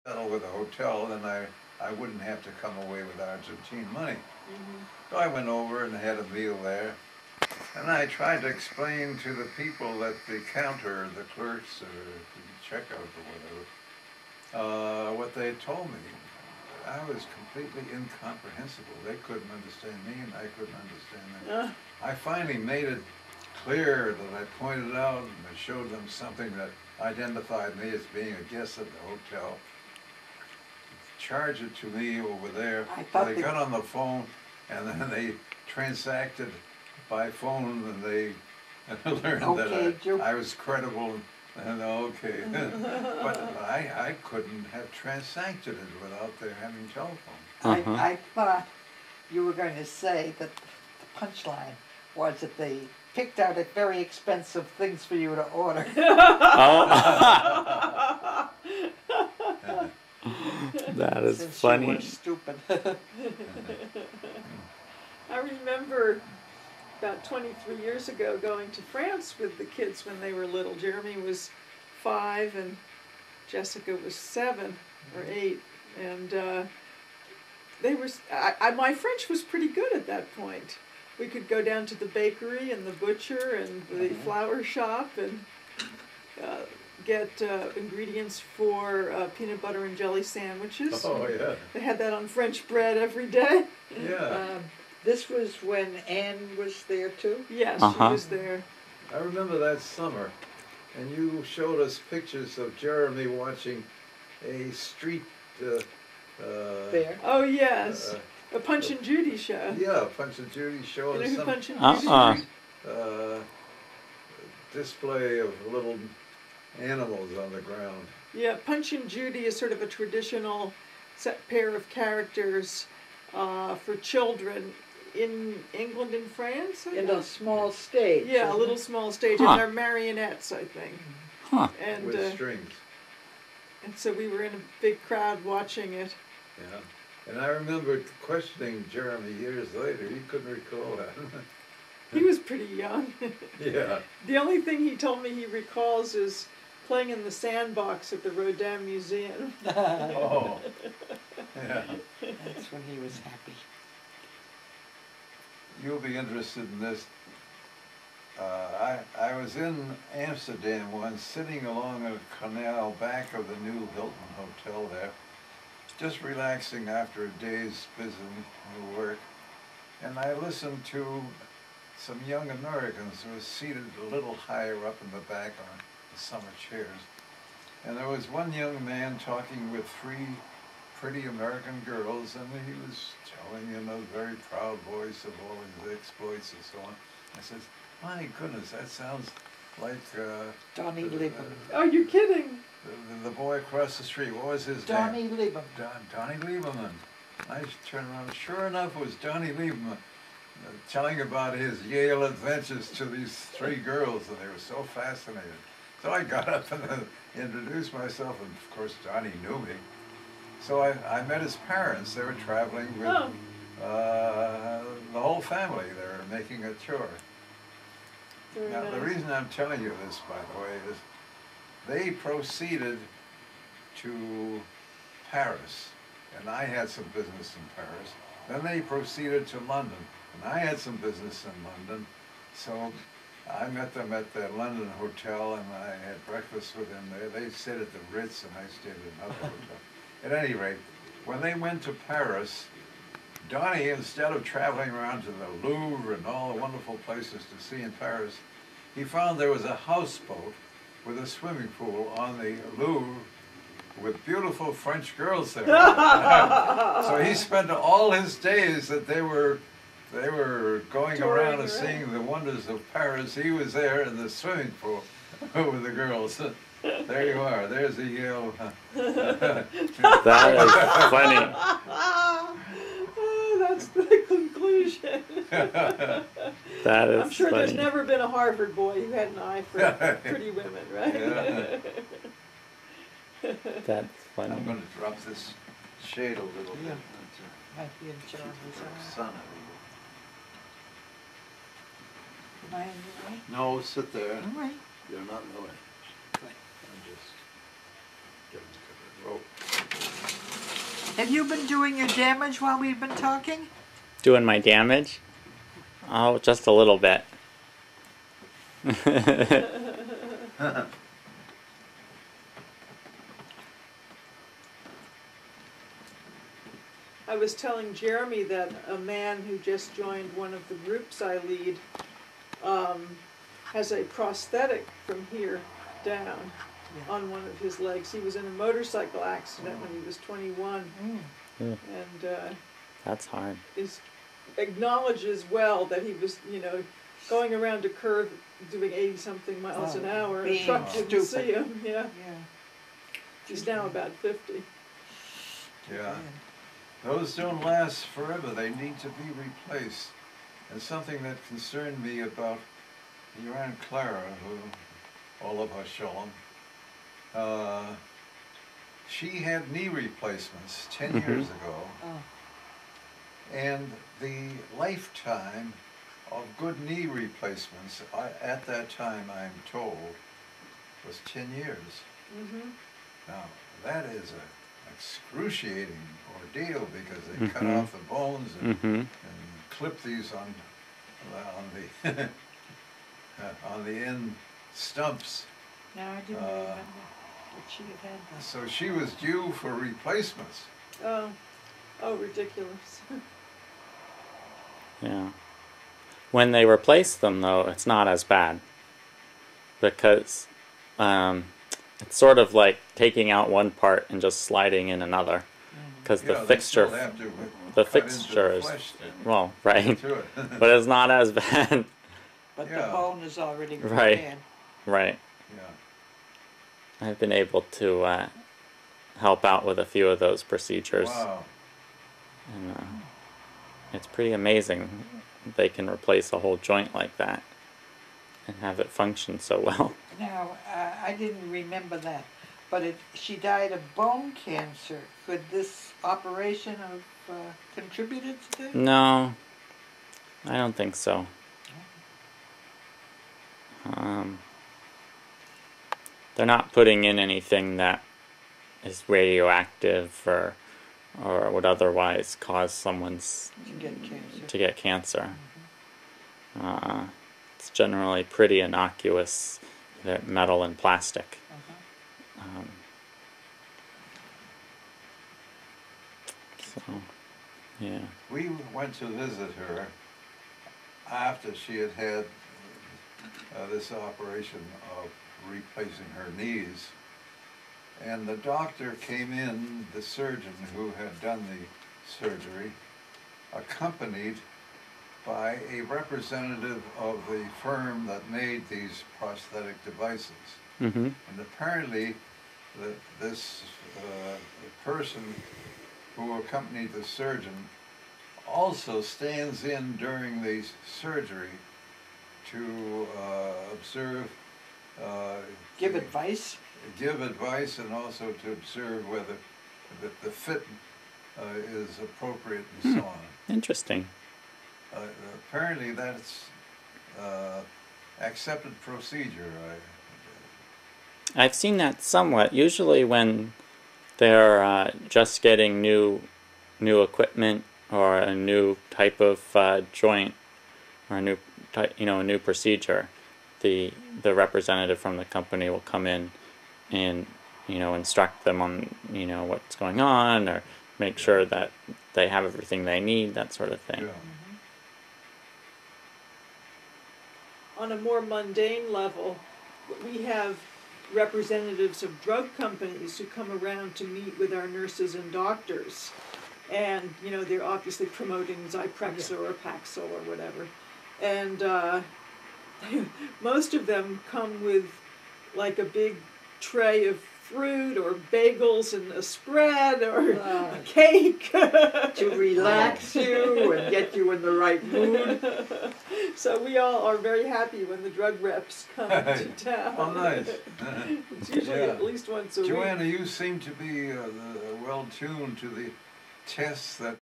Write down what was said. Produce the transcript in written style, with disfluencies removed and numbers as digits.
settle with a hotel, then I wouldn't have to come away with Argentine money. Mm-hmm. So I went over and had a meal there, and I tried to explain to the people at the counter, the clerks or the checkout or whatever, what they had told me. I was completely incomprehensible. They couldn't understand me, and I couldn't understand them. I finally made it clear that I pointed out and I showed them something that identified me as being a guest at the hotel. Charge it to me over there. They got on the phone, and then they transacted by phone, and they learned that I was credible. And okay, but I couldn't have transacted it without their having telephone. I thought you were going to say that the punchline was that they picked out very expensive things for you to order. That is Since funny. You were stupid. I remember about 23 years ago going to France with the kids when they were little. Jeremy was 5 and Jessica was 7 or 8, and they were. My French was pretty good at that point. We could go down to the bakery and the butcher and the flower shop and get ingredients for peanut butter and jelly sandwiches. Oh yeah. They had that on French bread every day. Yeah. This was when Anne was there too? Yes, she was there. I remember that summer, and you showed us pictures of Jeremy watching a street Fair. Oh yes, a Punch and Judy show. Yeah, Punch and Judy show. You know who some Punch and Judy is? Display of little animals on the ground. Yeah, Punch and Judy is sort of a traditional set pair of characters for children in England and France. In a small stage. Yeah, a little small stage, and they're marionettes, I think. And, with strings. And so we were in a big crowd watching it. Yeah, and I remember questioning Jeremy years later. He couldn't recall that. He was pretty young. Yeah. The only thing he told me he recalls is playing in the sandbox at the Rodin Museum. Oh. Yeah. That's when he was happy. You'll be interested in this. I was in Amsterdam once, sitting along a canal back of the new Hilton Hotel there, just relaxing after a day's busy work, and I listened to some young Americans who were seated a little higher up in the back on the summer chairs. And there was one young man talking with 3 pretty American girls, and he was telling in a very proud voice of all his exploits and so on. I said, my goodness, that sounds like Donnie Lieberman. Oh, you're kidding? The boy across the street. What was his Donnie name? Lieberman. Donnie Lieberman. I turned around. Sure enough, it was Donnie Lieberman telling about his Yale adventures to these 3 girls, and they were so fascinated. So I got up and introduced myself, and of course Donnie knew me. So I met his parents. They were traveling with the whole family. They were making a tour. Now, the reason I'm telling you this, by the way, is they proceeded to Paris, and I had some business in Paris. Then they proceeded to London, and I had some business in London. So I met them at the London hotel, and I had breakfast with them there. They stayed at the Ritz, and I stayed at another hotel. At any rate, when they went to Paris, Donnie, instead of traveling around to the Louvre and all the wonderful places to see in Paris, he found there was a houseboat with a swimming pool on the Louvre with beautiful French girls there. So he spent all his days that they were going around and seeing the wonders of Paris. He was there in the swimming pool with the girls. There you are. There's a Yale. That is funny. That's the conclusion. That is I'm sure funny. there's never been a Harvard boy who had an eye for pretty women, right? Yeah. That's funny. I'm going to drop this shade a little bit. Might be in Jeremy's eye. Sun. Am I in your way? No, sit there. All right. You're not in the way. I'm just getting to the rope. Have you been doing your damage while we've been talking? Doing my damage? Oh, just a little bit. I was telling Jeremy that a man who just joined one of the groups I lead has a prosthetic from here down on one of his legs. He was in a motorcycle accident when he was 21, and That's hard. acknowledges well that he was, going around a curve doing 80-something miles an hour, and a being truck didn't see stupid. him. Yeah, Yeah. he's now about 50. Yeah. Those don't last forever. They need to be replaced. And something that concerned me about your Aunt Clara, who all of us show them, she had knee replacements 10 years ago. Oh. And the lifetime of good knee replacements, at that time I'm told, was 10 years. Mm-hmm. Now, that is an excruciating ordeal because they cut off the bones and clip these on the on the end stumps. No, I didn't remember that she had had that. So she was due for replacements. Oh, ridiculous. Yeah. When they replace them, though, it's not as bad. Because it's sort of like taking out one part and just sliding in another. Because the fixture, the fixture is, well, right. But it's not as bad. But Yeah. the bone is already Right. prepared. Right. Yeah. I've been able to help out with a few of those procedures. Wow. And it's pretty amazing they can replace a whole joint like that and have it function so well. Now, I didn't remember that, but she died of bone cancer. Could this operation have contributed to that? No, I don't think so. They're not putting in anything that is radioactive or would otherwise cause someone's To get cancer. to get cancer. It's generally pretty innocuous, that metal and plastic. So, yeah. We went to visit her after she had had this operation of replacing her knees. And the doctor came in, the surgeon who had done the surgery, accompanied by a representative of the firm that made these prosthetic devices. Mm-hmm. And apparently this person who accompanied the surgeon also stands in during the surgery to observe, Give advice? give advice, and also to observe whether the fit is appropriate and so on. Interesting. Apparently that's accepted procedure. I've seen that somewhat. Usually when they're just getting new equipment or a new type of joint or a new type, a new procedure, the representative from the company will come in and instruct them on what's going on, or make sure that they have everything they need, that sort of thing. Yeah. On a more mundane level, we have representatives of drug companies who come around to meet with our nurses and doctors. And, they're obviously promoting Zyprexa or Paxil or whatever. And most of them come with like a big tray of fruit or bagels and a spread or a cake. To relax you and get you in the right mood. So we all are very happy when the drug reps come to town. Oh, nice. It's usually at least once a week. Joanna, you seem to be well tuned to the tests that